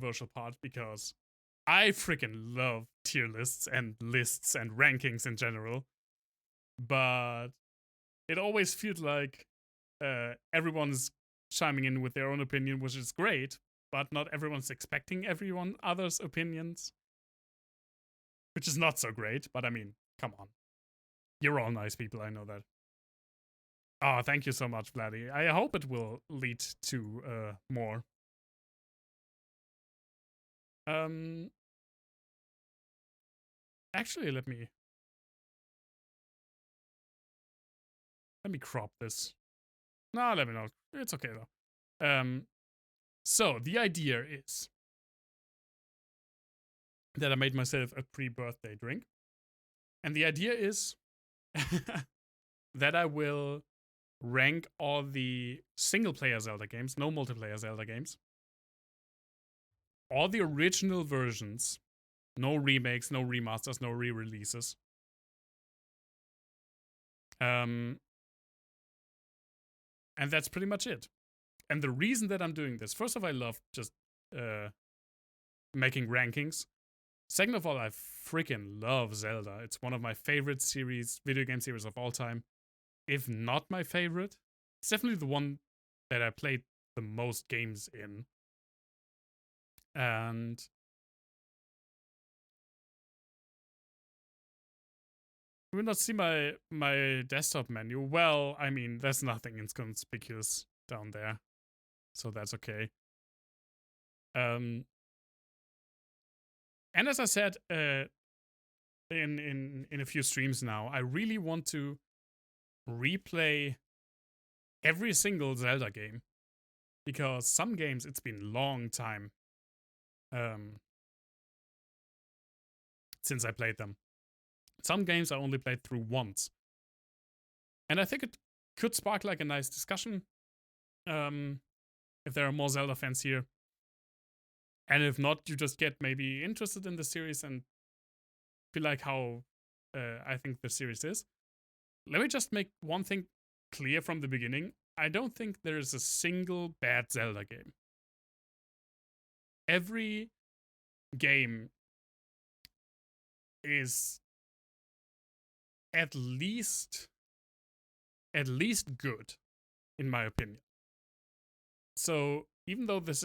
controversial part because I freaking love tier lists and rankings in general, but it always feels like everyone's chiming in with their own opinion, which is great, but not everyone's expecting everyone other's opinions, which is not so great. But I mean, come on. You're all nice people, I know that. Oh, thank you so much, Vladdy. I hope it will lead to more. Actually, let me crop this. No, let me know. It's okay though. So the idea is that I made myself a pre-birthday drink, and the idea is that I will rank all the single-player Zelda games, no multiplayer Zelda games, all the original versions, no remakes, no remasters, no re-releases. And that's pretty much it. And the reason that I'm doing this, first of all, I love just making rankings. Second of all, I freaking love Zelda. It's one of my favorite video game series of all time. If not my favorite, it's definitely the one that I played the most games in. And you will not see my desktop menu. Well, I mean, there's nothing inconspicuous down there, so that's okay. And as I said in a few streams now, I really want to replay every single Zelda game, because some games it's been a long time since I played them. Some games I only played through once, and I think it could spark like a nice discussion if there are more Zelda fans here. And if not, you just get maybe interested in the series and feel like how I think the series is. Let me just make one thing clear from the beginning. I don't think there is a single bad Zelda game. Every game is at least good, in my opinion. So even though this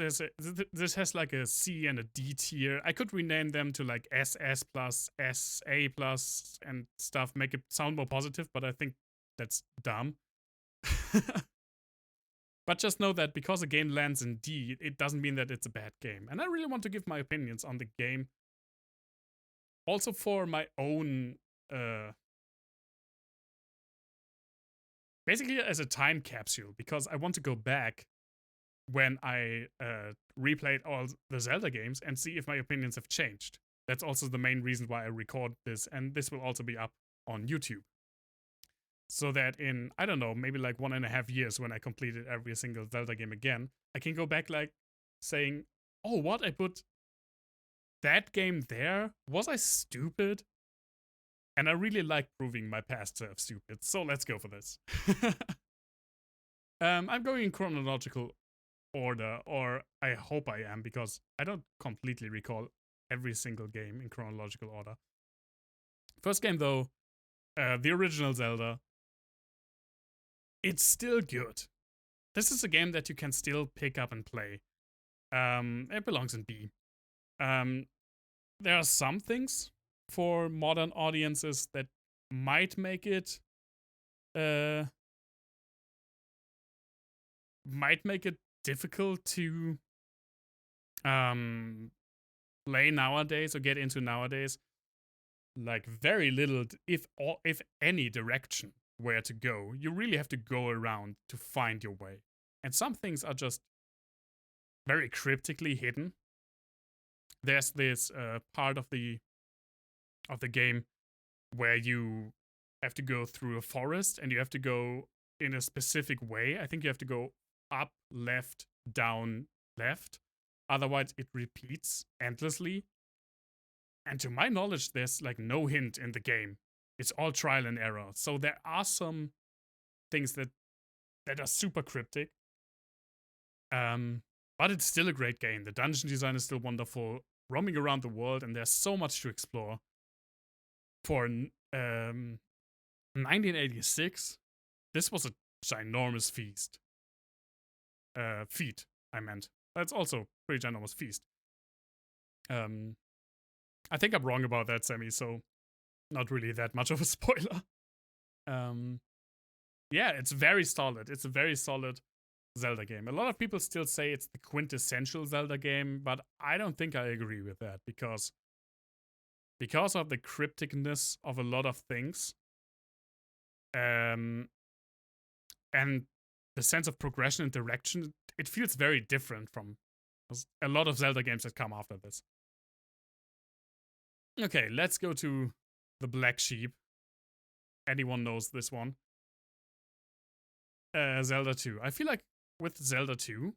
has like a C and a D tier, I could rename them to like SS plus, SA plus, and stuff, make it sound more positive, but I think that's dumb. But just know that because a game lands in D, it doesn't mean that it's a bad game. And I really want to give my opinions on the game. Also for my own, basically as a time capsule, because I want to go back when I replayed all the Zelda games and see if my opinions have changed. That's also the main reason why I record this, and this will also be up on YouTube. So that in, I don't know, maybe like 1.5 years when I completed every single Zelda game again, I can go back like saying, oh, what? I put that game there? Was I stupid? And I really like proving my past self stupid, so let's go for this. I'm going in chronological order, or I hope I am, because I don't completely recall every single game in chronological order. First game though, the original Zelda. It's still good. This is a game that you can still pick up and play. It belongs in B. There are some things for modern audiences that might make it difficult to play nowadays or get into nowadays. Like very little, if any direction where to go. You really have to go around to find your way. And some things are just very cryptically hidden. There's this part of the game where you have to go through a forest and you have to go in a specific way. I think you have to go up, left, down, left. Otherwise, it repeats endlessly. And to my knowledge, there's like no hint in the game. It's all trial and error. So there are some things that are super cryptic. But it's still a great game. The dungeon design is still wonderful. Roaming around the world, and there's so much to explore. For 1986, this was a ginormous feast. Feat, I meant. That's also pretty ginormous feast. I think I'm wrong about that, Sammy, so not really that much of a spoiler. Yeah, it's very solid. It's a very solid Zelda game. A lot of people still say it's the quintessential Zelda game, but I don't think I agree with that because of the crypticness of a lot of things, and the sense of progression and direction, it feels very different from a lot of Zelda games that come after this. Okay, let's go to the black sheep. Anyone knows this one. Zelda 2. I feel like with Zelda 2,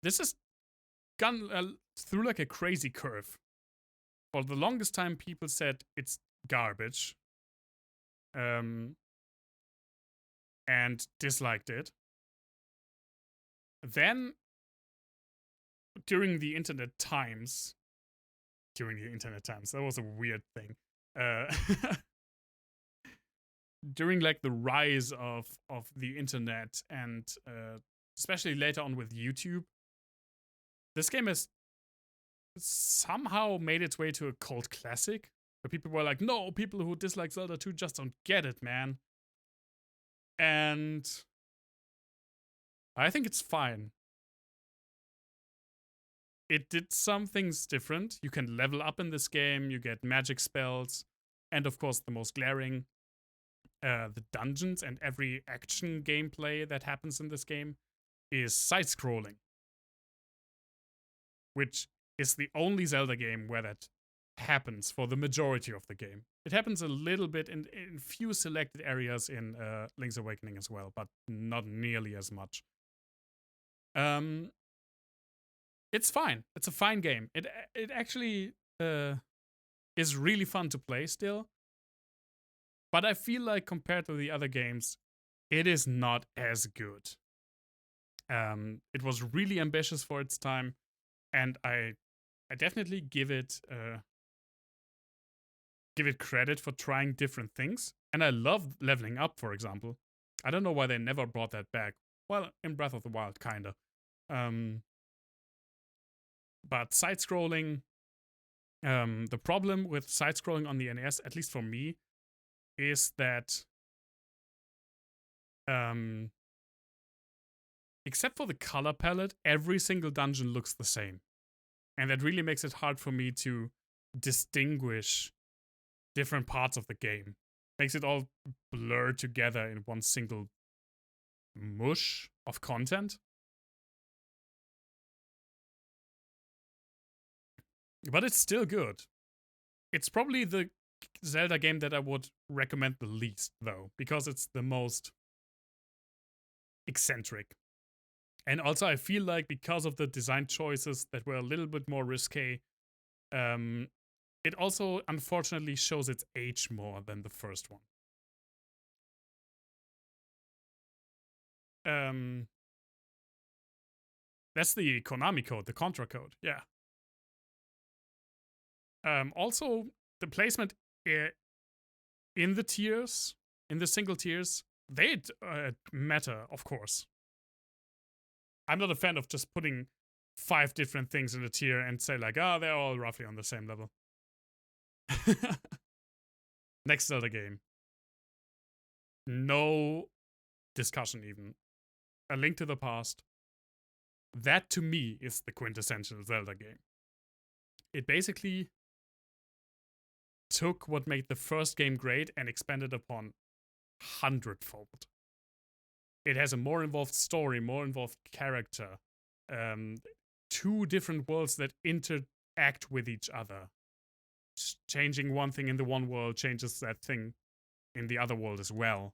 this has gone through like a crazy curve. For the longest time, people said it's garbage, and disliked it. Then, during the internet times, that was a weird thing. During like the rise of the internet, and especially later on with YouTube, this game has somehow made its way to a cult classic. Where people were like, no, people who dislike Zelda 2 just don't get it, man. And I think it's fine. It did some things different. You can level up in this game, you get magic spells, and of course the most glaring, the dungeons and every action gameplay that happens in this game is side-scrolling. Which is the only Zelda game where that happens for the majority of the game. It happens a little bit in few selected areas in Link's Awakening as well, but not nearly as much. It's fine. It's a fine game. It actually is really fun to play still. But I feel like compared to the other games, it is not as good. It was really ambitious for its time, and I definitely give it credit for trying different things. And I love leveling up, for example. I don't know why they never brought that back. Well, in Breath of the Wild, kinda. But side-scrolling, the problem with side-scrolling on the NES, at least for me, is that except for the color palette, every single dungeon looks the same. And that really makes it hard for me to distinguish different parts of the game. Makes it all blur together in one single mush of content. But it's still good. It's probably the Zelda game that I would recommend the least, though, because it's the most eccentric. And also, I feel like because of the design choices that were a little bit more risque, it also unfortunately shows its age more than the first one. That's the Konami code, the Contra code, yeah. Also, the placement in the tiers, in the single tiers, they matter, of course. I'm not a fan of just putting 5 different things in a tier and say like, they're all roughly on the same level. Next Zelda game. No discussion even. A Link to the Past. That to me is the quintessential Zelda game. It basically took what made the first game great and expanded upon 100-fold. It has a more involved story, more involved character, 2 different worlds that interact with each other. Changing one thing in the one world changes that thing in the other world as well.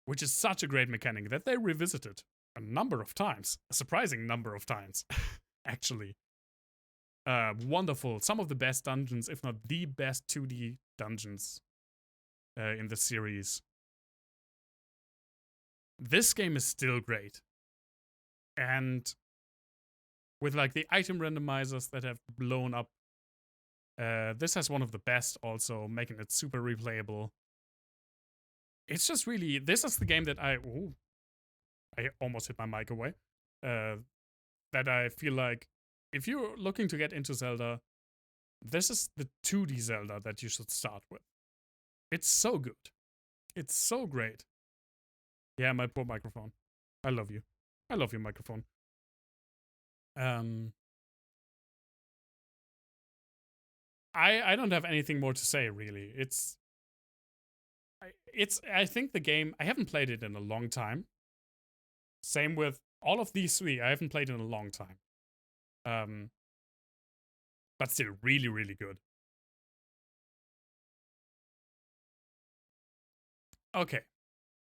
Which is such a great mechanic that they revisited a number of times. A surprising number of times, actually. Wonderful. Some of the best dungeons, if not the best 2D dungeons in the series. this game is still great. And with like the item randomizers that have blown up, this has one of the best also, making it super replayable. It's just really, this is the game that I almost hit my mic away. That I feel like if you're looking to get into Zelda, this is the 2D Zelda that you should start with. It's so good. It's so great. Yeah, my poor microphone. I love you. I love your microphone. I don't have anything more to say, really. I think the game, I haven't played it in a long time. Same with all of these three, I haven't played in a long time. But still really, really good. Okay,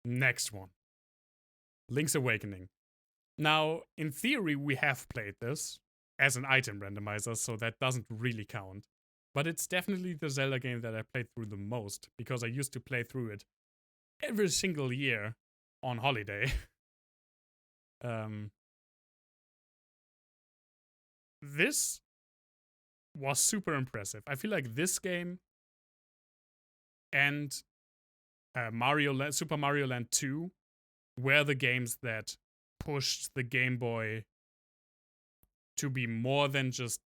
next one. Link's Awakening. Now, in theory, we have played this as an item randomizer, so that doesn't really count. But it's definitely the Zelda game that I played through the most, because I used to play through it every single year on holiday. This was super impressive. I feel like this game and Super Mario Land 2 were the games that pushed the Game Boy to be more than just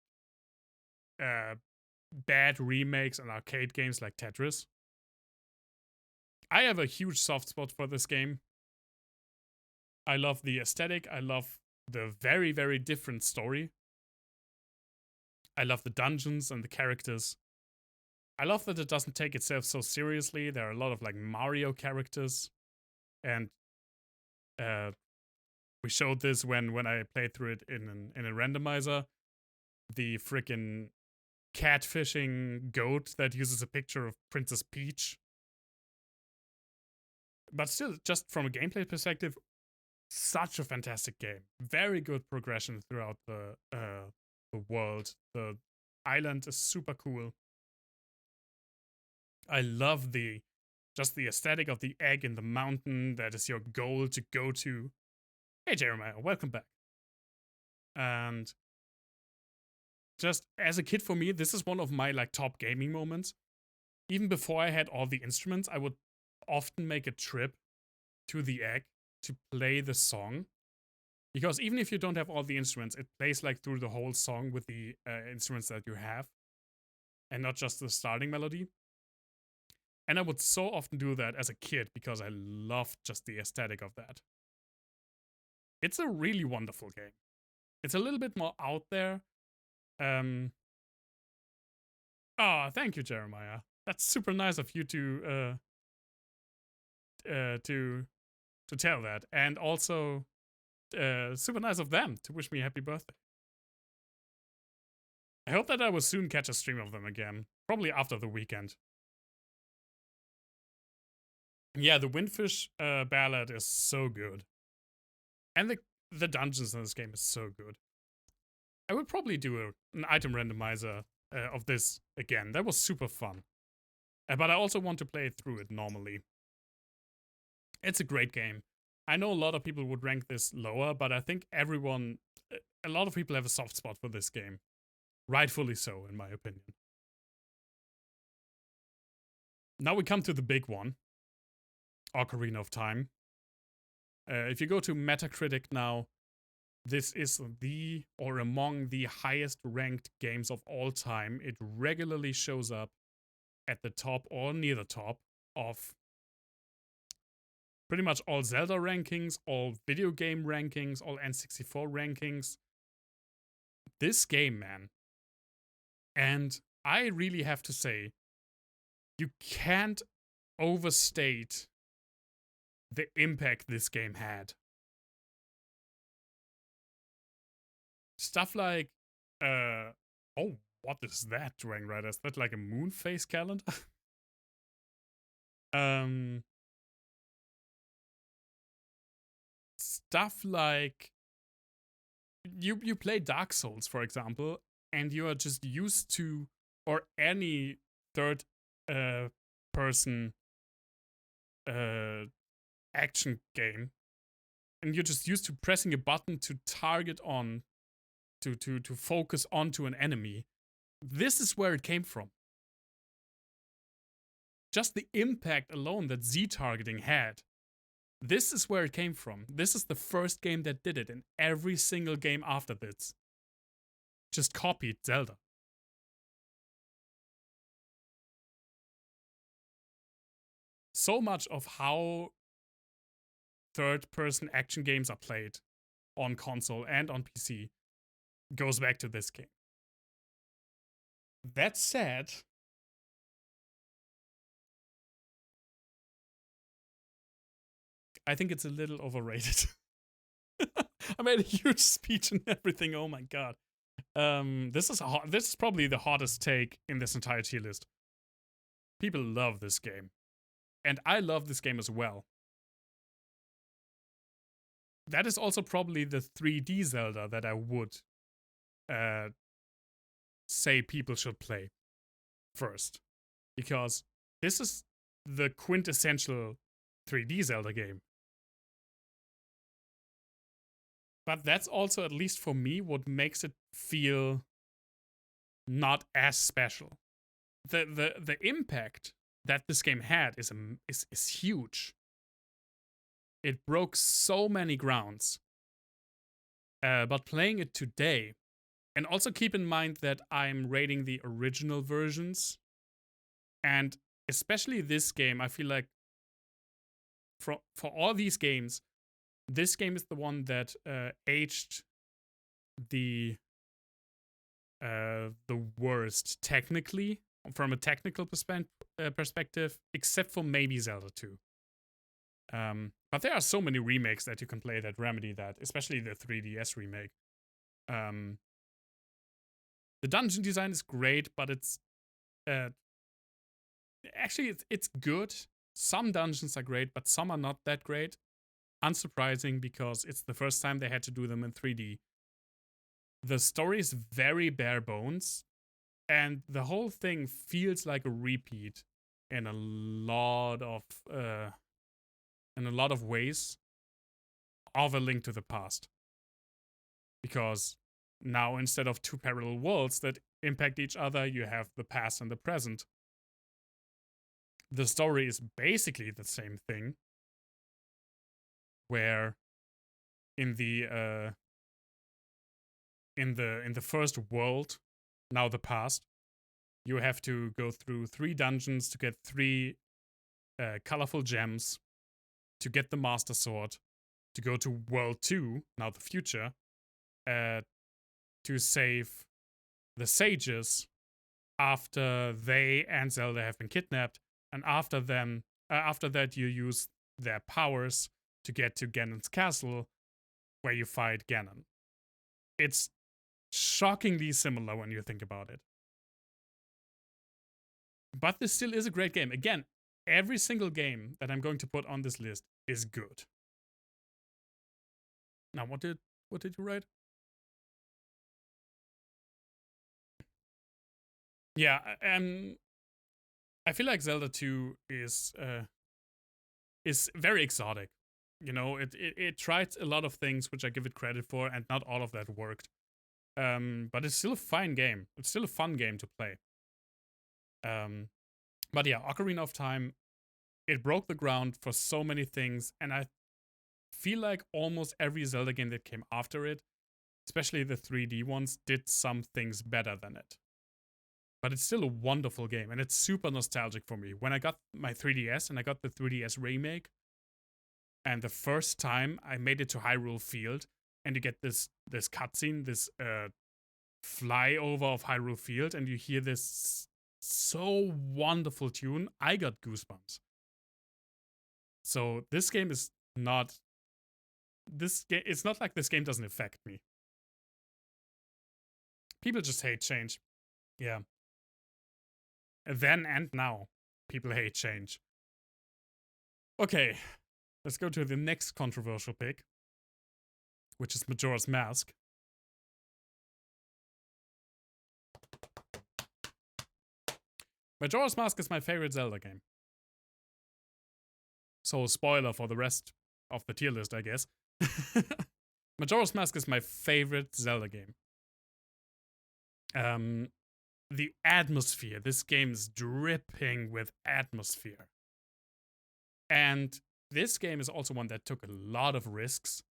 bad remakes and arcade games like Tetris. I have a huge soft spot for this game. I love the aesthetic. I love the very, very different story. I love the dungeons and the characters. I love that it doesn't take itself so seriously. There are a lot of like Mario characters. And we showed this when I played through it in a randomizer. The freaking catfishing goat that uses a picture of Princess Peach. But still, just from a gameplay perspective, such a fantastic game. Very good progression throughout the world. The island is super cool. I love just the aesthetic of the egg in the mountain that is your goal to go to. Hey Jeremiah, welcome back. And just as a kid, for me, this is one of my like top gaming moments. Even before I had all the instruments, I would often make a trip to the egg to play the song. Because even if you don't have all the instruments, it plays like through the whole song with the instruments that you have, and not just the starting melody. And I would so often do that as a kid because I loved just the aesthetic of that. It's a really wonderful game. It's a little bit more out there. Oh, thank you, Jeremiah. That's super nice of you to tell that, and also super nice of them to wish me happy birthday. I hope that I will soon catch a stream of them again, probably after the weekend. Yeah, the Windfish ballad is so good. And the dungeons in this game is so good. I would probably do an item randomizer of this again. That was super fun. But I also want to play through it normally. It's a great game. I know a lot of people would rank this lower, but I think a lot of people have a soft spot for this game. Rightfully so, in my opinion. Now we come to the big one. Ocarina of Time. If you go to Metacritic now, this is among the highest ranked games of all time. It regularly shows up at the top or near the top of pretty much all Zelda rankings, all video game rankings, all N64 rankings. This game, man. And I really have to say, you can't overstate the impact this game had. Stuff like, oh, what is that, Dwayne Rider? Is that like a moon phase calendar? Stuff like, you play Dark Souls, for example, and you are just used to, or any third person action game, and you're just used to pressing a button to target on, to focus onto an enemy. This is where it came from. Just the impact alone that Z targeting had. This is where it came from. This is the first game that did it, and every single game after this just copied Zelda. So much of how third-person action games are played on console and on PC goes back to this game. That said, I think it's a little overrated. I made a huge speech and everything. Oh my god. This is probably the hottest take in this entire tier list. People love this game. And I love this game as well. That is also probably the 3D Zelda that I would say people should play first. Because this is the quintessential 3D Zelda game. But that's also, at least for me, what makes it feel not as special. The impact that this game had is huge. It broke so many grounds. But playing it today, and also keep in mind that I'm rating the original versions, and especially this game, I feel like for all these games, this game is the one that aged the worst technically, from a technical perspective, except for maybe Zelda 2. But there are so many remakes that you can play that remedy that, especially the 3DS remake. The dungeon design is great, but it's actually it's good. Some dungeons are great, but some are not that great. Unsurprising, because it's the first time they had to do them in 3D. The story is very bare bones, and the whole thing feels like a repeat in a lot of ways of A Link to the Past. Because now, instead of two parallel worlds that impact each other, you have the past and the present. The story is basically the same thing, where in the first world, now the past, you have to go through 3 dungeons to get 3 colorful gems, to get the Master Sword, to go to World 2, now the future, to save the sages after they and Zelda have been kidnapped, and after that you use their powers to get to Ganon's castle, where you fight Ganon. It's shockingly similar when you think about it. But this still is a great game. Again, every single game that I'm going to put on this list is good. Now, what did you write? Yeah, I feel like Zelda 2 is very exotic. You know, it tried a lot of things which I give it credit for, and not all of that worked. But it's still a fine game. It's still a fun game to play. But yeah, Ocarina of Time, it broke the ground for so many things, and I feel like almost every Zelda game that came after it, especially the 3D ones, did some things better than it. But it's still a wonderful game, and it's super nostalgic for me. When I got my 3DS, and I got the 3DS remake, and the first time I made it to Hyrule Field, and you get this cutscene, this flyover of Hyrule Field, and you hear this so wonderful tune, I got goosebumps. So this game is not... It's not like this game doesn't affect me. People just hate change. Yeah. Then and now, people hate change. Okay, let's go to the next controversial pick, which is Majora's Mask. Majora's Mask is my favorite Zelda game. So, spoiler for the rest of the tier list, I guess. Majora's Mask is my favorite Zelda game. The atmosphere. This game is dripping with atmosphere. And this game is also one that took a lot of risks.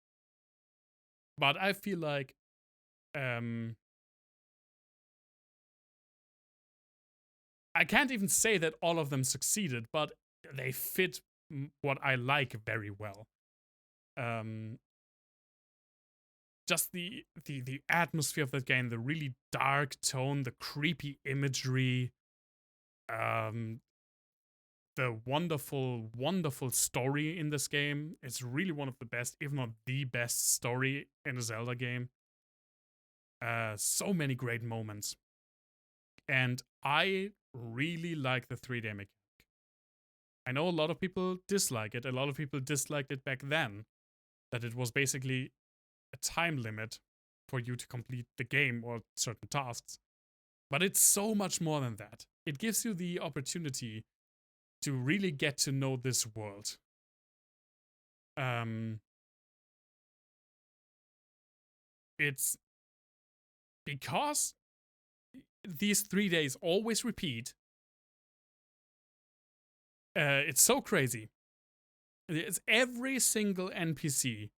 But I feel like I can't even say that all of them succeeded, but they fit what I like very well. Just the atmosphere of that game, the really dark tone, the creepy imagery, the wonderful, wonderful story in this game. It's really one of the best, if not the best story in a Zelda game. So many great moments. And I really like the 3D mechanic. I know a lot of people dislike it. A lot of people disliked it back then. That it was basically a time limit for you to complete the game or certain tasks. But it's so much more than that. It gives you the opportunity to really get to know this world. It's because these 3 days always repeat. It's so crazy. It's every single NPC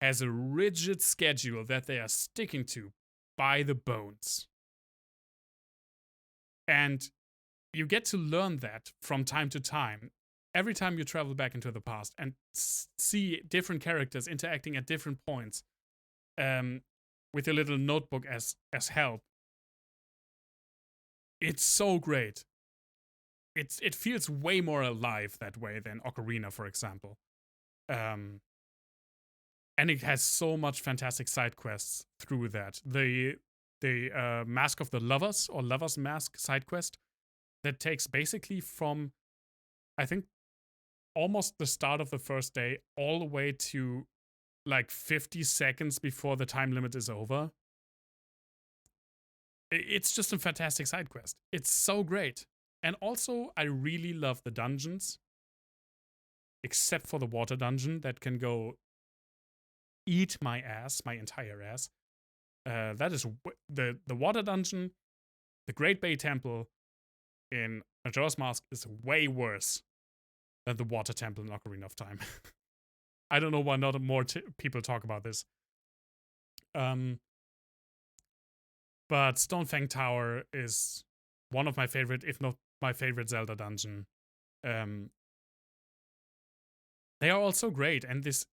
has a rigid schedule that they are sticking to by the bones. And you get to learn that from time to time. Every time you travel back into the past and see different characters interacting at different points, with your little notebook as help. It's so great. It feels way more alive that way than Ocarina, for example. And it has so much fantastic side quests through that. The Mask of the Lovers or Lovers Mask side quest that takes basically from, I think, almost the start of the first day all the way to like 50 seconds before the time limit is over. It's just a fantastic side quest. It's so great. And also, I really love the dungeons. Except for the water dungeon that can go eat my ass, my entire ass. That is the water dungeon, the Great Bay Temple in Majora's Mask is way worse than the water temple in Ocarina of Time. I don't know why not more people talk about this. But Stonefang Tower is one of my favorite, if not my favorite Zelda dungeon. They are all so great, and these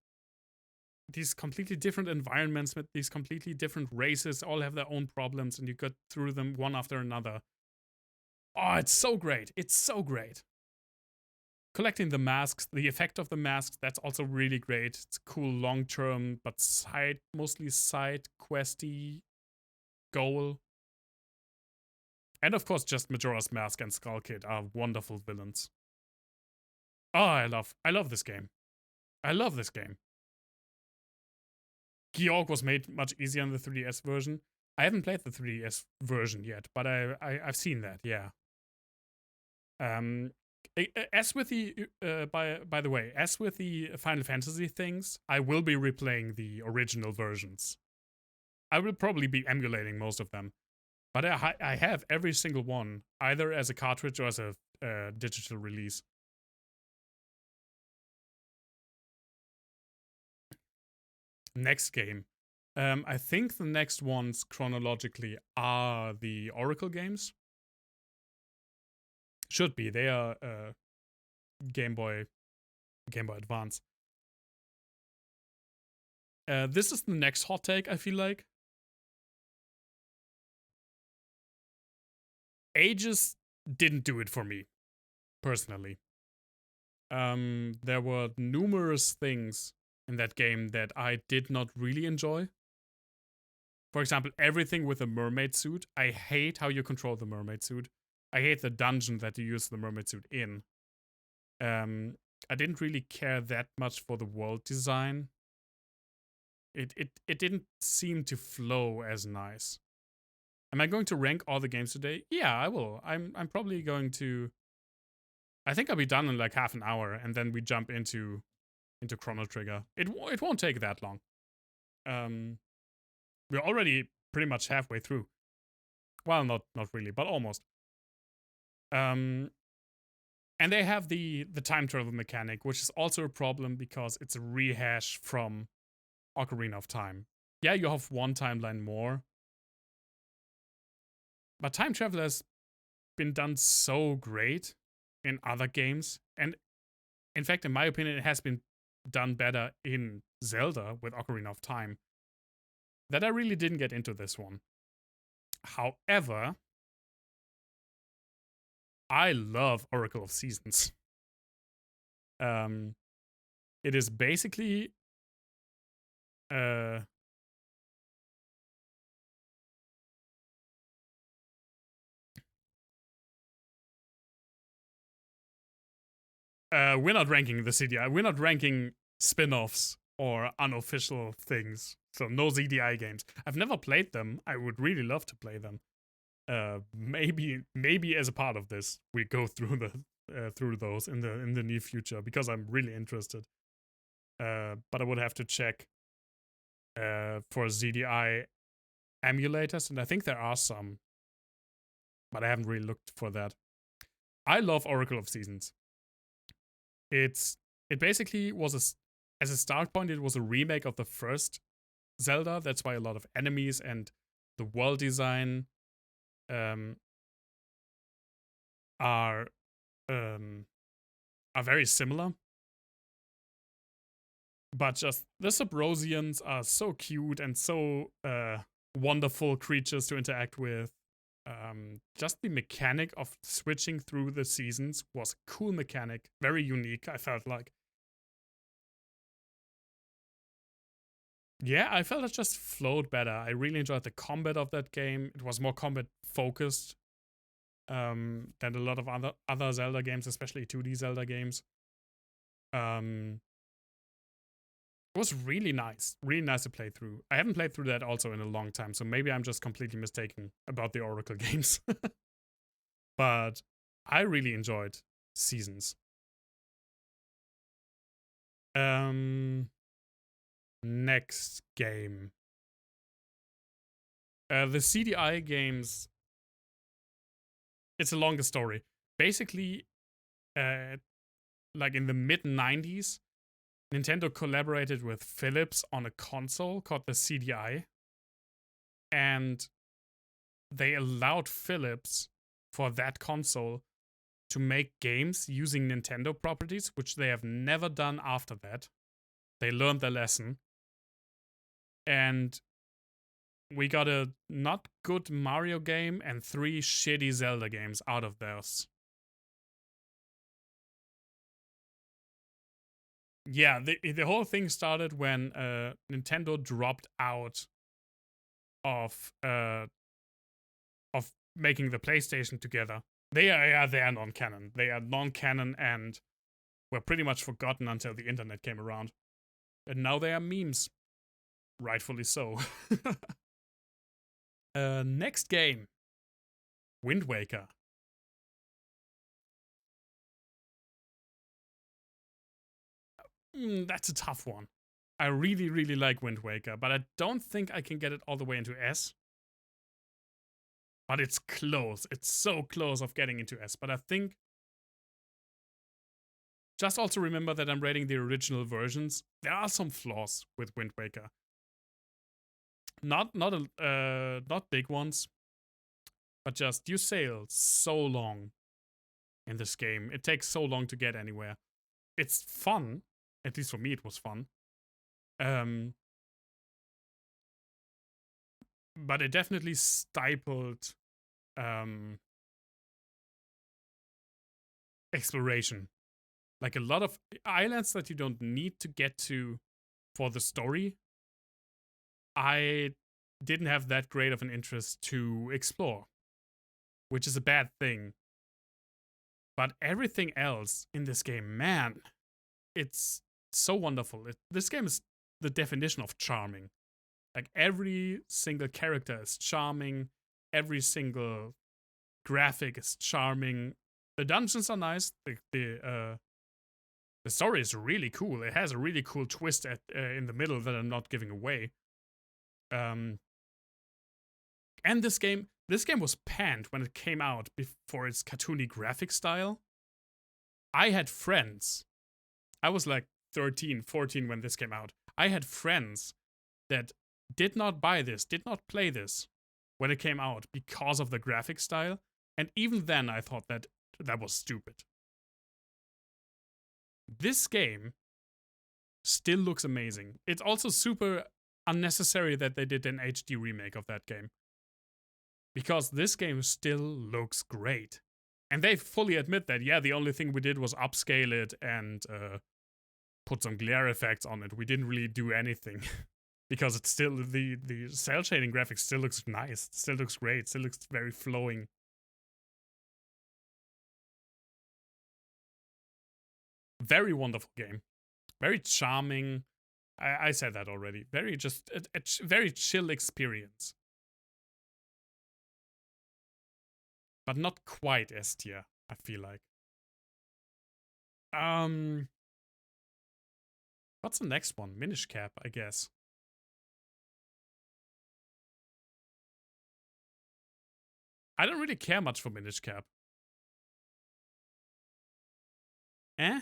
completely different environments with these completely different races all have their own problems, and you go through them one after another. Oh, it's so great. It's so great. Collecting the masks, the effect of the masks, that's also really great. It's cool long-term, but mostly side questy goal. And of course, just Majora's Mask and Skull Kid are wonderful villains. Oh, I love this game. I love this game. Georg was made much easier in the 3DS version. I haven't played the 3DS version yet, but I've seen that, yeah. As with the by the way, as with the Final Fantasy things, I will be replaying the original versions. I will probably be emulating most of them, but I have every single one either as a cartridge or as a digital release. Next game. I think the next ones chronologically are the Oracle games. Should be. They are Game Boy Advance. This is the next hot take, I feel like. Ages didn't do it for me, personally. There were numerous things in that game that I did not really enjoy. For example, everything with a mermaid suit. I hate how you control the mermaid suit. I hate the dungeon that you use the mermaid suit in. I didn't really care that much for the world design. It didn't seem to flow as nice. Am I going to rank all the games today? Yeah, I will. I'm probably going to. I think I'll be done in like half an hour, and then we jump into into Chrono Trigger. It won't take that long. We're already pretty much halfway through. Well, not really, but almost. And they have the time travel mechanic, which is also a problem because it's a rehash from Ocarina of Time. Yeah, you have one timeline more, but time travel has been done so great in other games, and in fact, in my opinion, it has been done better in Zelda with Ocarina of Time, that I really didn't get into this one. However, I love Oracle of Seasons. It is basically we're not ranking the CDI. We're not ranking spin-offs or unofficial things. So no ZDI games. I've never played them. I would really love to play them. Maybe as a part of this, we go through those in the near future because I'm really interested. But I would have to check for ZDI emulators, and I think there are some, but I haven't really looked for that. I love Oracle of Seasons. It basically was as a start point, it was a remake of the first Zelda. That's why a lot of enemies and the world design are very similar. But just the Subrosians are so cute and so wonderful creatures to interact with. Just the mechanic of switching through the seasons was a cool mechanic, very unique, I felt like. Yeah, I felt it just flowed better. I really enjoyed the combat of that game. It was more combat focused than a lot of other Zelda games, especially 2D Zelda games. It was really nice to play through. I haven't played through that also in a long time, so maybe I'm just completely mistaken about the Oracle games. But I really enjoyed Seasons. Next game. The CDI games, it's a longer story. Basically, like in the mid-90s, Nintendo collaborated with Philips on a console called the CDI. And they allowed Philips for that console to make games using Nintendo properties, which they have never done after that. They learned their lesson. And we got a not good Mario game and 3 shitty Zelda games out of those. Yeah, the whole thing started when Nintendo dropped out of making the PlayStation together. They are non-canon. They are non-canon and were pretty much forgotten until the internet came around. And now they are memes. Rightfully so. Next game. Wind Waker. That's a tough one. I really, really like Wind Waker, but I don't think I can get it all the way into S. But it's close. It's so close of getting into S. But I think... Just also remember that I'm rating the original versions. There are some flaws with Wind Waker. Not big ones. But just, you sail so long in this game. It takes so long to get anywhere. It's fun. At least for me, it was fun. But it definitely stifled exploration. Like a lot of islands that you don't need to get to for the story, I didn't have that great of an interest to explore, which is a bad thing. But everything else in this game, man, it's so wonderful. This game is the definition of charming. Like every single character is charming. Every single graphic is charming. The dungeons are nice. The The story is really cool. It has a really cool twist in the middle that I'm not giving away. And this game was panned when it came out for its cartoony graphic style. I had friends. I was like 13, 14 when this came out. I had friends that did not buy this, did not play this when it came out because of the graphic style. And even then, I thought that was stupid. This game still looks amazing. It's also super unnecessary that they did an HD remake of that game, because this game still looks great. And they fully admit that, yeah, the only thing we did was upscale it and put some glare effects on it. We didn't really do anything. Because it's still, the cell shading graphics still looks nice, still looks great, still looks very flowing. Very wonderful game. Very charming. I said that already. Very just a very chill experience. But not quite S tier, I feel like. What's the next one? Minish Cap, I guess. I don't really care much for Minish Cap. Eh?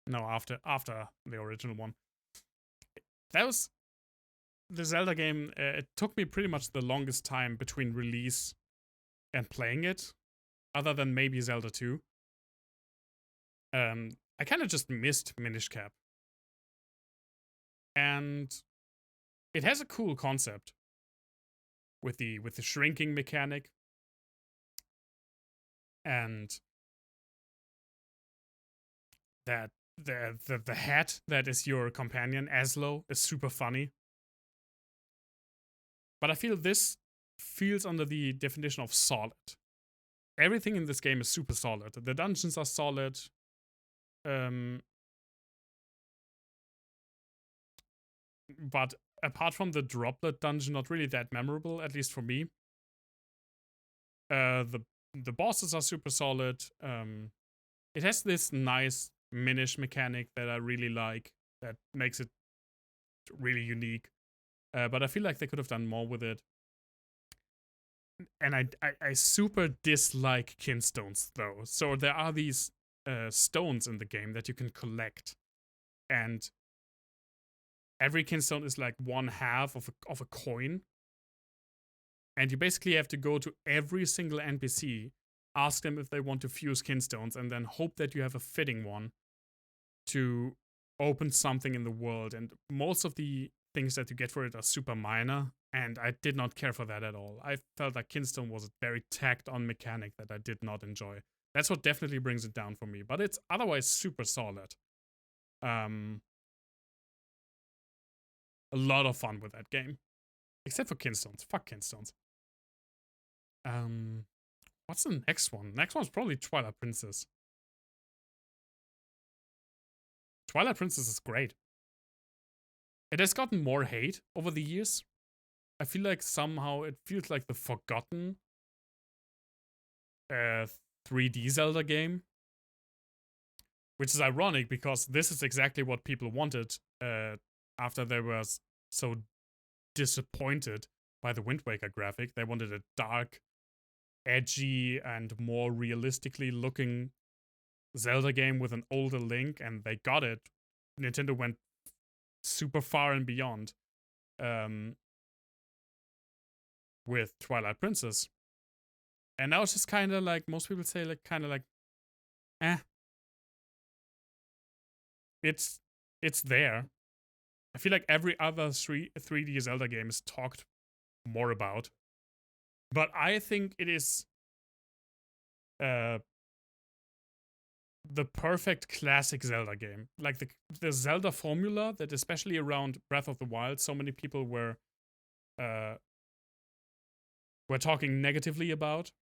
No, after the original one. That was the Zelda game. It took me pretty much the longest time between release and playing it, other than maybe Zelda 2. I kind of just missed Minish Cap. And it has a cool concept with the shrinking mechanic. And that the hat that is your companion, Aslo, is super funny. But I feel this feels under the definition of solid. Everything in this game is super solid. The dungeons are solid. But apart from the droplet dungeon, not really that memorable, at least for me. The bosses are super solid. It has this nice Minish mechanic that I really like, that makes it really unique. But I feel like they could have done more with it. And I super dislike kinstones, though. So there are these stones in the game that you can collect. And every kinstone is like 1/2 of a coin. And you basically have to go to every single NPC, ask them if they want to fuse kinstones, and then hope that you have a fitting one to open something in the world. And most of the things that you get for it are super minor, and I did not care for that at all. I felt like kinstone was a very tacked on mechanic that I did not enjoy. That's what definitely brings it down for me, but it's otherwise super solid. A lot of fun with that game. Except for kinstones. Fuck kinstones. What's the next one? Next one's probably Twilight Princess. Twilight Princess is great. It has gotten more hate over the years. I feel like somehow it feels like the forgotten 3D Zelda game. Which is ironic, because this is exactly what people wanted after they were so disappointed by the Wind Waker graphic. They wanted a dark, edgy, and more realistically looking Zelda game with an older Link, and they got it. Nintendo went super far and beyond with Twilight Princess. And now it's just kind of like, most people say, like, kind of like, It's there. I feel like every other 3D Zelda game is talked more about. But I think it is the perfect classic Zelda game. Like the Zelda formula that, especially around Breath of the Wild, so many people were talking negatively about.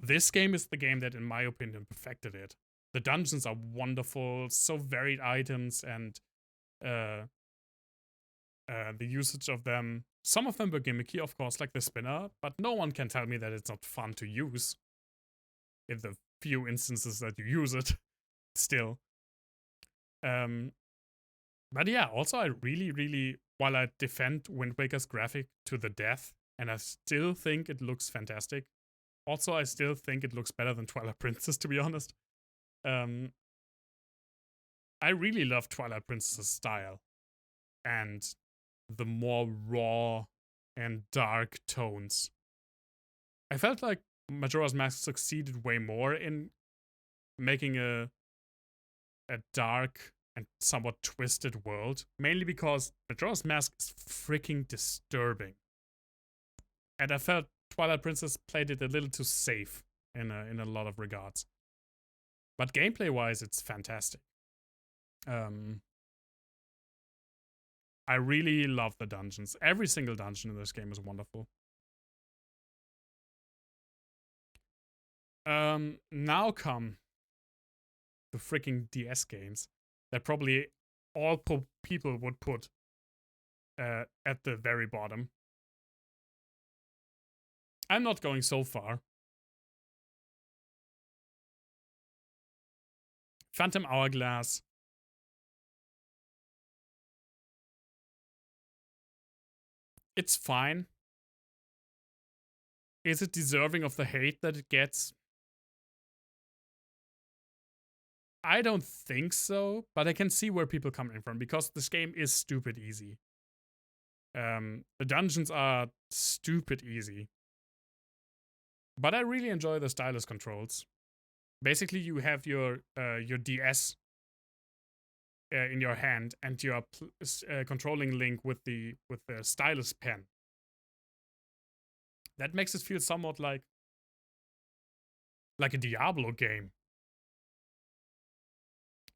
This game is the game that, in my opinion, perfected it. The dungeons are wonderful, so varied items, and the usage of them. Some of them were gimmicky, of course, like the spinner, but no one can tell me that it's not fun to use. If the few instances that you use it still. But yeah, also I really, while I defend Wind Waker's graphic to the death, and I still think it looks fantastic, also I still think it looks better than Twilight Princess, to be honest. I really love Twilight Princess's style and the more raw and dark tones. I felt like Majora's Mask succeeded way more in making a dark and somewhat twisted world, mainly because Majora's Mask is freaking disturbing. And I felt Twilight Princess played it a little too safe in a lot of regards. But gameplay-wise, it's fantastic. I really love the dungeons. Every single dungeon in this game is wonderful. Now come the freaking DS games that probably all people would put at the very bottom. I'm not going so far. Phantom Hourglass. It's fine. Is it deserving of the hate that it gets? I don't think so, but I can see where people come in from because this game is stupid easy. The dungeons are stupid easy. But I really enjoy the stylus controls. Basically, you have your DS in your hand, and you are controlling Link with the stylus pen. That makes it feel somewhat like a Diablo game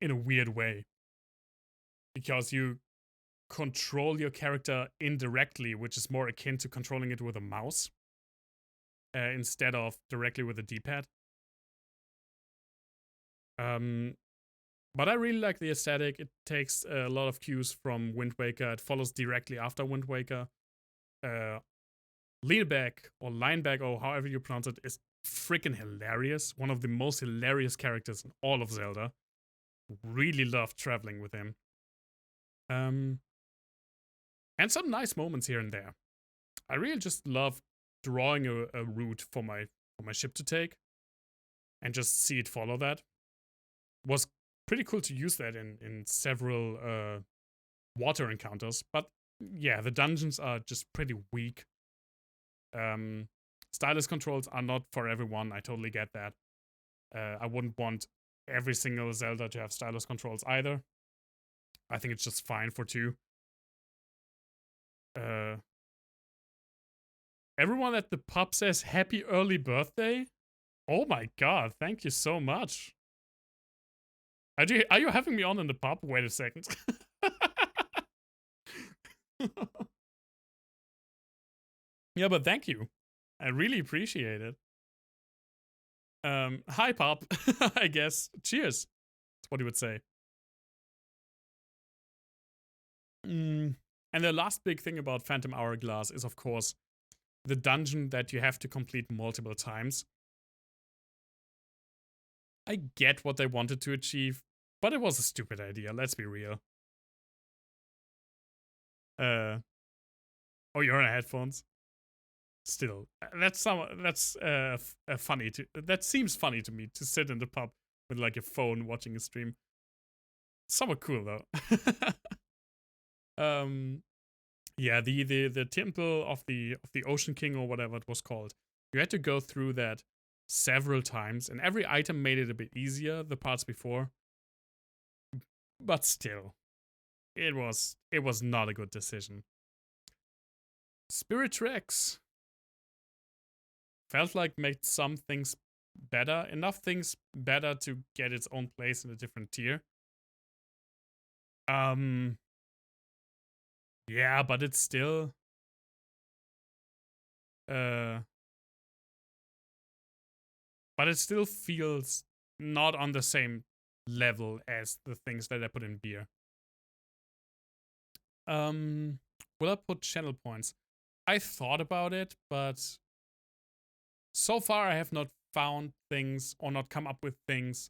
in a weird way, because you control your character indirectly, which is more akin to controlling it with a mouse instead of directly with a D-pad. But I really like the aesthetic. It takes a lot of cues from Wind Waker. It follows directly after Wind Waker. Leanback or Lineback, or however you pronounce it, is freaking hilarious. One of the most hilarious characters in all of Zelda. Really love traveling with him. And some nice moments here and there. I really just love drawing a route for my ship to take and just see it follow that. Was pretty cool to use that in several water encounters, but yeah, the dungeons are just pretty weak. Stylus controls are not for everyone. I totally get that. I wouldn't want every single Zelda to have stylus controls either. I think it's just fine for 2. Everyone at the pub says happy early birthday. Oh my god, thank you so much. Are you having me on in the pub? Wait a second. Yeah, but thank you. I really appreciate it. Hi, pub. I guess. Cheers. That's what he would say. And the last big thing about Phantom Hourglass is, of course, the dungeon that you have to complete multiple times. I get what they wanted to achieve, but it was a stupid idea, let's be real. Oh, you're on headphones? Still, that seems funny to me, to sit in the pub with like a phone watching a stream. Somewhat cool though. Yeah, the temple of the Ocean King, or whatever it was called. You had to go through that several times, and every item made it a bit easier the parts before. But still, it was not a good decision. Spirit Tracks felt like made some things better, enough things better to get its own place in a different tier. Yeah, but it's still but it still feels not on the same level as the things that I put in beer. Will I put channel points? I thought about it, but so far I have not found things or not come up with things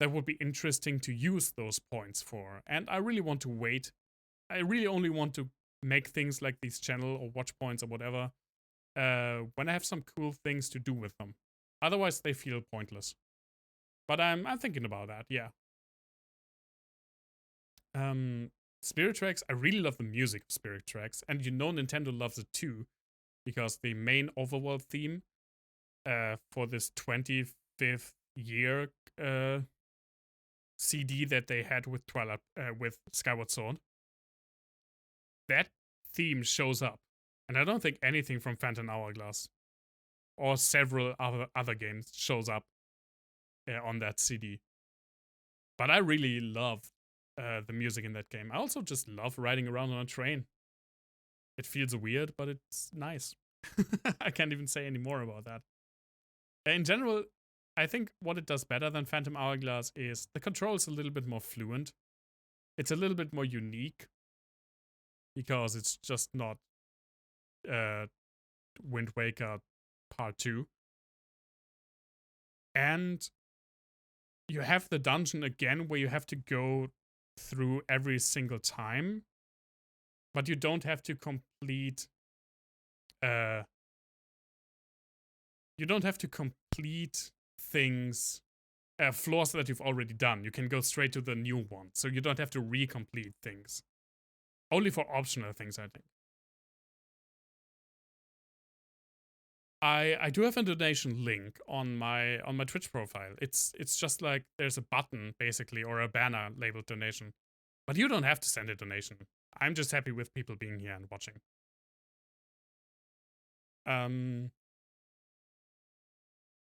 that would be interesting to use those points for. And I really want to wait. I really only want to make things like these channel or watch points or whatever when I have some cool things to do with them. Otherwise, they feel pointless. But I'm thinking about that, yeah. Spirit Tracks, I really love the music of Spirit Tracks, and Nintendo loves it too, because the main overworld theme for this 25th year CD that they had with with Skyward Sword, that theme shows up, and I don't think anything from Phantom Hourglass or several other games shows up on that CD. But I really love the music in that game. I also just love riding around on a train. It feels weird, but it's nice. I can't even say any more about that. In general, I think what it does better than Phantom Hourglass is the controls a little bit more fluent. It's a little bit more unique because it's just not Wind Waker Part 2. And you have the dungeon again where you have to go through every single time, but you don't have to complete things, floors that you've already done. You can go straight to the new one, so you don't have to recomplete things. Only for optional things, I think. I do have a donation link on my Twitch profile. It's just like there's a button basically, or a banner labeled donation. But you don't have to send a donation. I'm just happy with people being here and watching.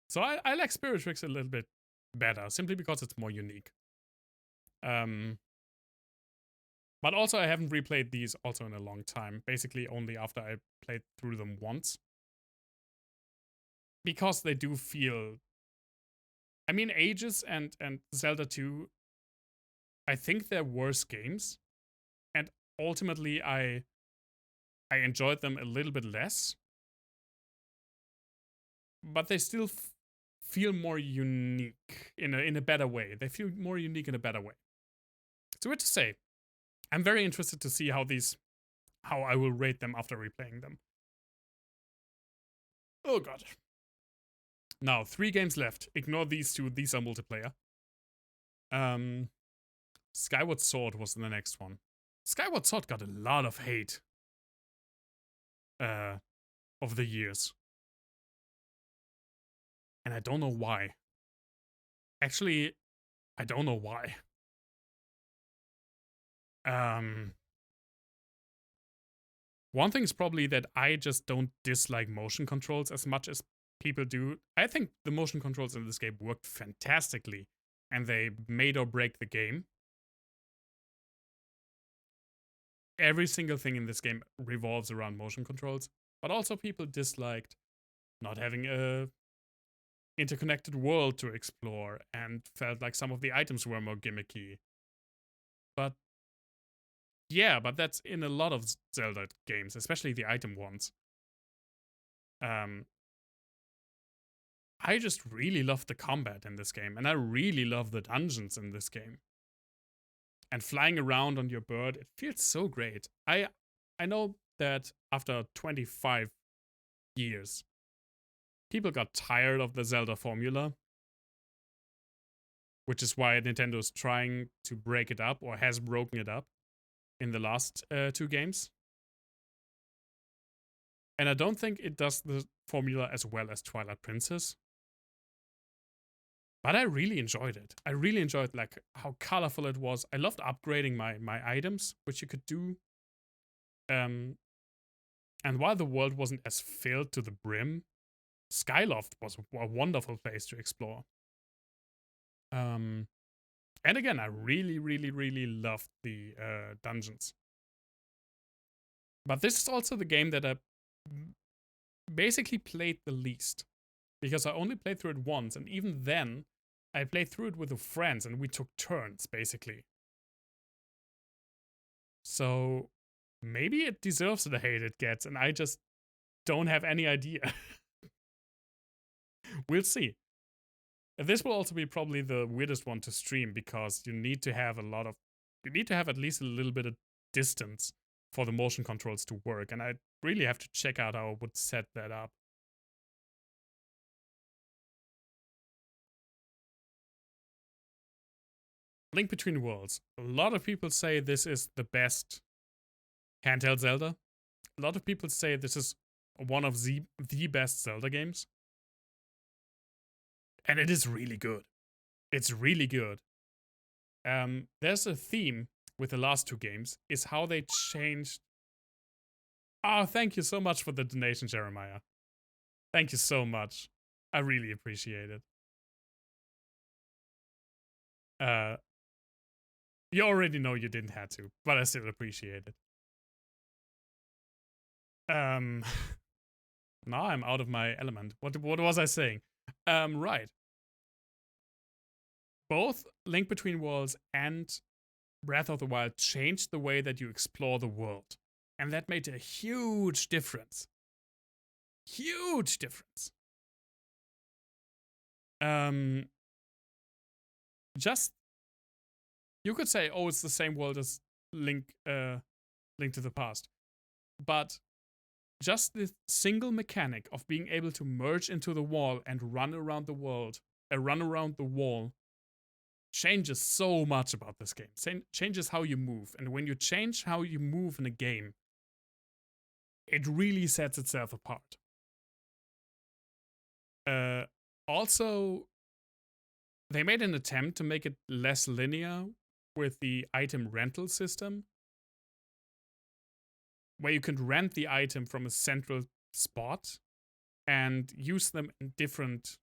So I like Spirit Tracks a little bit better, simply because it's more unique. But also I haven't replayed these also in a long time. Basically only after I played through them once. Because they do feel... I mean, Ages and Zelda 2, I think they're worse games. And ultimately, I enjoyed them a little bit less. But they still feel more unique in a better way. They feel more unique in a better way. It's weird to say. I'm very interested to see how I will rate them after replaying them. Oh god. Now, 3 games left. Ignore these 2. These are multiplayer. Skyward Sword was the next one. Skyward Sword got a lot of hate over the years. And I don't know why. Actually, I don't know why. One thing is probably that I just don't dislike motion controls as much as people do. I think the motion controls in this game worked fantastically, and they made or break the game. Every single thing in this game revolves around motion controls, but also people disliked not having a interconnected world to explore and felt like some of the items were more gimmicky. But yeah, but that's in a lot of Zelda games, especially the item ones. I just really love the combat in this game, and I really love the dungeons in this game. And flying around on your bird, it feels so great. I know that after 25 years, people got tired of the Zelda formula, which is why Nintendo is trying to break it up, or has broken it up in the last 2 games. And I don't think it does the formula as well as Twilight Princess. But I really enjoyed it. I really enjoyed like how colorful it was. I loved upgrading my items, which you could do. And while the world wasn't as filled to the brim, Skyloft was a wonderful place to explore. And again, I really, really, really loved the dungeons. But this is also the game that I basically played the least. Because I only played through it once, and even then, I played through it with friends, and we took turns, basically. So, maybe it deserves the hate it gets, and I just don't have any idea. We'll see. This will also be probably the weirdest one to stream because you need to have at least a little bit of distance for the motion controls to work, and I really have to check out how I would set that up. Link Between Worlds. A lot of people say this is the best handheld Zelda. A lot of people say this is one of the best Zelda games. And it is really good. It's really good. There's a theme with the last two games, is how they changed. Oh, thank you so much for the donation, Jeremiah. Thank you so much. I really appreciate it. You already know you didn't have to, but I still appreciate it. Now I'm out of my element. What was I saying? Right. Both Link Between Worlds and Breath of the Wild changed the way that you explore the world. And that made a huge difference. Huge difference. Just, you could say, oh, it's the same world as Link to the Past. But just the single mechanic of being able to merge into the wall and run around the wall changes so much about this game. Changes how you move. And when you change how you move in a game, it really sets itself apart. Also, they made an attempt to make it less linear with the item rental system, where you can rent the item from a central spot and use them in different.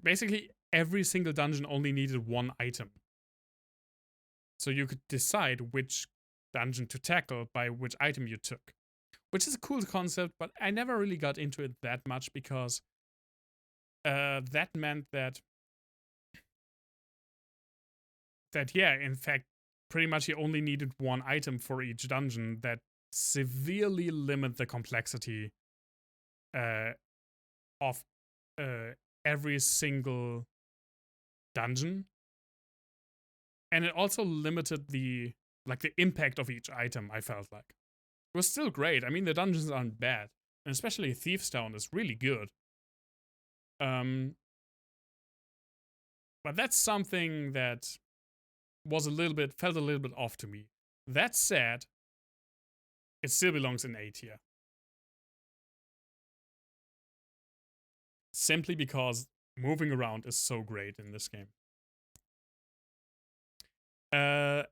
Basically, every single dungeon only needed one item. So you could decide which dungeon to tackle by which item you took. Which is a cool concept, but I never really got into it that much because that meant that yeah, in fact, pretty much you only needed one item for each dungeon. That severely limit the complexity of every single dungeon. And it also limited the impact of each item, I felt like. It was still great. I mean, the dungeons aren't bad. And especially Thief's Town is really good. But that's something that felt a little bit off to me. That said, it still belongs in A tier. Simply because moving around is so great in this game. And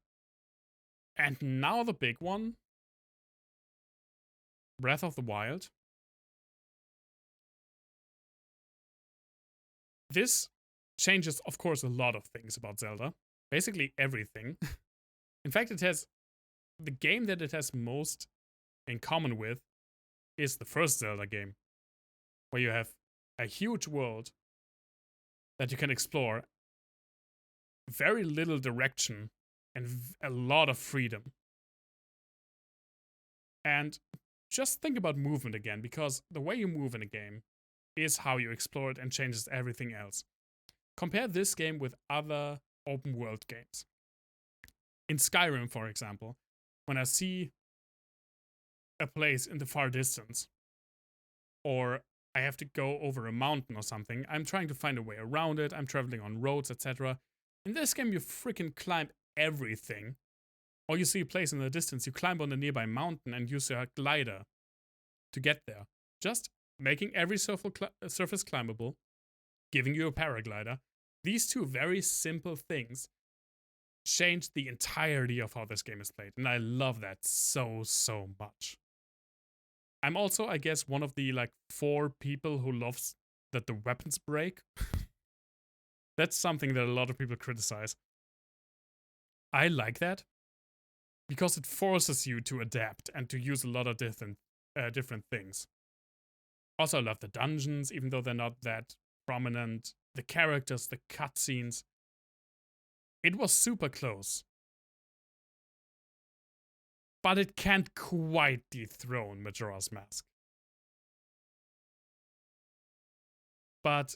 now the big one. Breath of the Wild. This changes, of course, a lot of things about Zelda. Basically everything. In fact, the game that it has most in common with is the first Zelda game, where you have a huge world that you can explore, very little direction, and a lot of freedom. And just think about movement again, because the way you move in a game is how you explore it and changes everything else. Compare this game with other open world games. In Skyrim, for example, when I see a place in the far distance, or I have to go over a mountain or something, I'm trying to find a way around it, I'm traveling on roads, etc. In this game, you freaking climb everything. Or you see a place in the distance, you climb on a nearby mountain and use your glider to get there. Just making every surface climbable, giving you a paraglider. These two very simple things changed the entirety of how this game is played. And I love that so, so much. I'm also, I guess, one of the 4 people who loves that the weapons break. That's something that a lot of people criticize. I like that because it forces you to adapt and to use a lot of different things. Also, I love the dungeons, even though they're not that prominent. The characters, the cutscenes. It was super close. But it can't quite dethrone Majora's Mask. But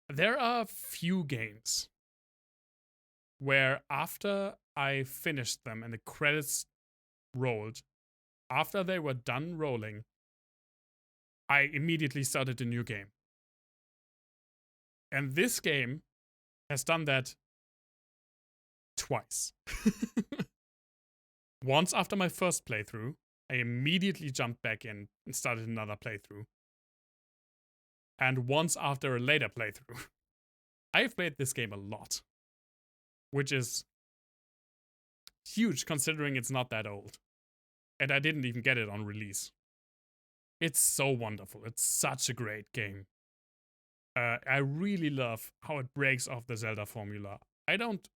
there are few games where after I finished them and the credits rolled, after they were done rolling, I immediately started a new game. And this game has done that twice. Once after my first playthrough, I immediately jumped back in and started another playthrough. And once after a later playthrough. I've played this game a lot, which is huge considering it's not that old. And I didn't even get it on release. It's so wonderful. It's such a great game. I really love how it breaks off the Zelda formula. I don't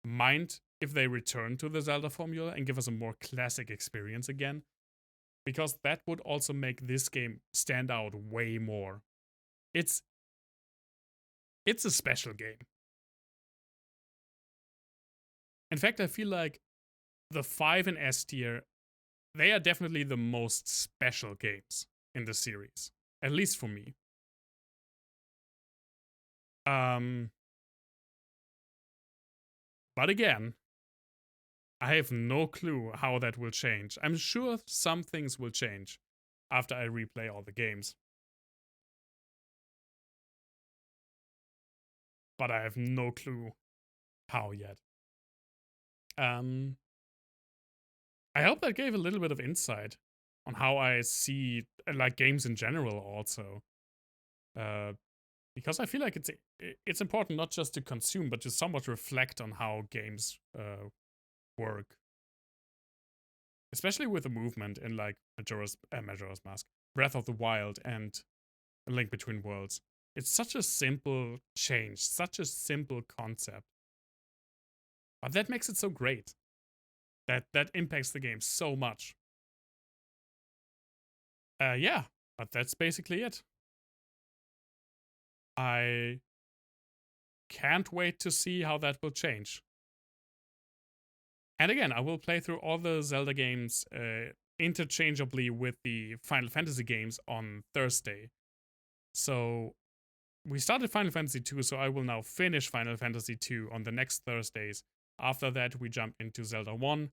mind if they return to the Zelda formula and give us a more classic experience again, because that would also make this game stand out way more. It's a special game. In fact, I feel like the 5 and S tier, they are definitely the most special games in the series, at least for me. But again, I have no clue how that will change. I'm sure some things will change after I replay all the games. But I have no clue how yet. I hope that gave a little bit of insight on how I see like games in general also. Because I feel like it's important not just to consume, but to somewhat reflect on how games work. Especially with the movement in like Majora's Mask, Breath of the Wild, and A Link Between Worlds. It's such a simple change, such a simple concept. But that makes it so great. That impacts the game so much. Yeah, but that's basically it. I can't wait to see how that will change. And again, I will play through all the Zelda games interchangeably with the Final Fantasy games on Thursday. So we started Final Fantasy 2, so I will now finish Final Fantasy 2 on the next Thursdays. After that, we jump into Zelda 1,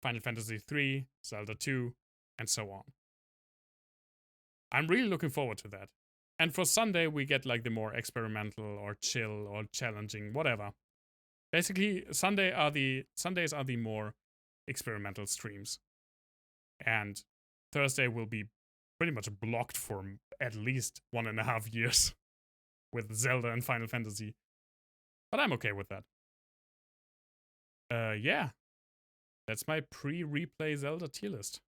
Final Fantasy 3, Zelda 2, and so on. I'm really looking forward to that. And for Sunday, we get like the more experimental or chill or challenging, whatever. Basically, Sundays are the more experimental streams. And Thursday will be pretty much blocked for at least 1.5 years with Zelda and Final Fantasy. But I'm okay with that. Yeah. That's my pre-replay Zelda tier list.